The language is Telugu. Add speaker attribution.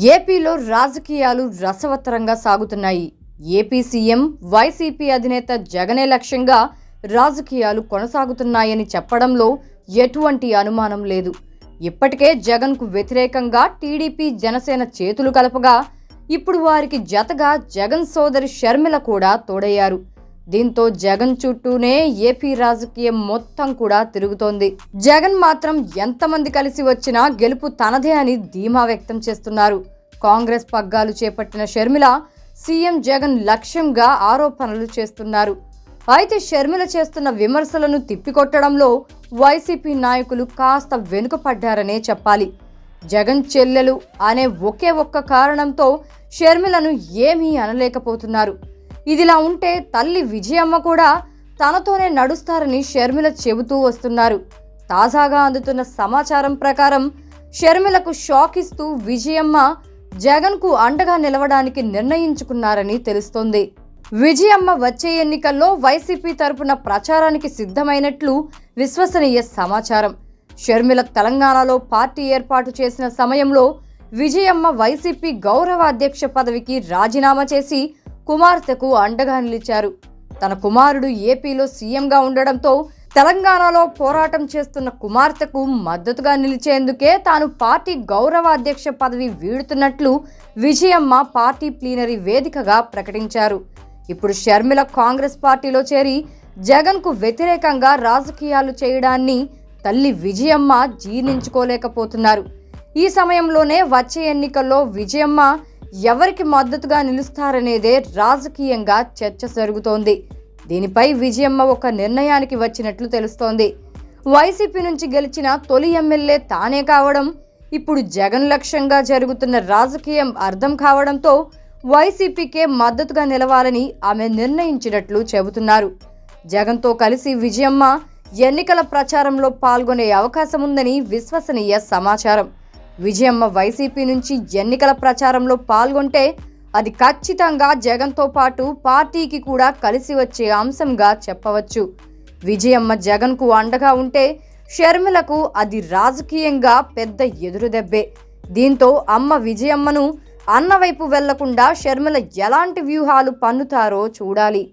Speaker 1: ఏపీలో రాజకీయాలు రసవత్తరంగా సాగుతున్నాయి. ఏపీ సీఎం వైసీపీ అధినేత జగనే లక్ష్యంగా రాజకీయాలు కొనసాగుతున్నాయని చెప్పడంలో ఎటువంటి అనుమానం లేదు. ఇప్పటికే జగన్కు వ్యతిరేకంగా టీడీపీ జనసేన చేతులు కలపగా ఇప్పుడు వారికి జతగా జగన్ సోదరి షర్మిల కూడా తోడయ్యారు. దీంతో జగన్ చుట్టూనే ఏపీ రాజకీయం మొత్తం కూడా తిరుగుతోంది. జగన్ మాత్రం ఎంతమంది కలిసి వచ్చినా గెలుపు తనదే అని ధీమా వ్యక్తం చేస్తున్నారు. కాంగ్రెస్ పగ్గాలు చేపట్టిన షర్మిల సీఎం జగన్ లక్ష్యంగా ఆరోపణలు చేస్తున్నారు. అయితే షర్మిల చేస్తున్న విమర్శలను తిప్పికొట్టడంలో వైసీపీ నాయకులు కాస్త వెనుకపడ్డారనే చెప్పాలి. జగన్ చెల్లెలు అనే ఒకే ఒక్క కారణంతో షర్మిలను ఏమీ అనలేకపోతున్నారు. ఇదిలా ఉంటే తల్లి విజయమ్మ కూడా తనతోనే నడుస్తారని షర్మిల చెబుతూ వస్తున్నారు. తాజాగా అందుతున్న సమాచారం ప్రకారం షర్మిలకు షాక్ ఇస్తూ విజయమ్మ జగన్కు అండగా నిలవడానికి నిర్ణయించుకున్నారని తెలుస్తోంది. విజయమ్మ వచ్చే ఎన్నికల్లో వైసీపీ తరపున ప్రచారానికి సిద్ధమైనట్లు విశ్వసనీయ సమాచారం. షర్మిల తెలంగాణలో పార్టీ ఏర్పాటు చేసిన సమయంలో విజయమ్మ వైసీపీ గౌరవ అధ్యక్ష పదవికి రాజీనామా చేసి కుమార్తెకు అండగా నిలిచారు. తన కుమారుడు ఏపీలో సీఎంగా ఉండడంతో తెలంగాణలో పోరాటం చేస్తున్న కుమార్తెకు మద్దతుగా నిలిచేందుకే తాను పార్టీ గౌరవ అధ్యక్ష పదవి వీడుతున్నట్లు విజయమ్మ పార్టీ ప్లీనరీ వేదికగా ప్రకటించారు. ఇప్పుడు షర్మిల కాంగ్రెస్ పార్టీలో చేరి జగన్కు వ్యతిరేకంగా రాజకీయాలు చేయడాన్ని తల్లి విజయమ్మ జీర్ణించుకోలేకపోతున్నారు. ఈ సమయంలోనే వచ్చే ఎన్నికల్లో విజయమ్మ ఎవరికి మద్దతుగా నిలుస్తారనేదే రాజకీయంగా చర్చ జరుగుతోంది. దీనిపై విజయమ్మ ఒక నిర్ణయానికి వచ్చినట్లు తెలుస్తోంది. వైసీపీ నుంచి గెలిచిన తొలి ఎమ్మెల్యే తానే కావడం, ఇప్పుడు జగన్ లక్ష్యంగా జరుగుతున్న రాజకీయం అర్థం కావడంతో వైసీపీకే మద్దతుగా నిలవాలని ఆమె నిర్ణయించినట్లు చెబుతున్నారు. జగన్తో కలిసి విజయమ్మ ఎన్నికల ప్రచారంలో పాల్గొనే అవకాశం ఉందని విశ్వసనీయ సమాచారం. విజయమ్మ వైసీపీ నుంచి ఎన్నికల ప్రచారంలో పాల్గొంటే అది ఖచ్చితంగా జగన్తో పాటు పార్టీకి కూడా కలిసి వచ్చే అంశంగా చెప్పవచ్చు. విజయమ్మ జగన్కు అండగా ఉంటే షర్మిలకు అది రాజకీయంగా పెద్ద ఎదురుదెబ్బే. దీంతో అమ్మ విజయమ్మను అన్న వైపు వెళ్లకుండా షర్మిల ఎలాంటి వ్యూహాలు పన్నుతారో చూడాలి.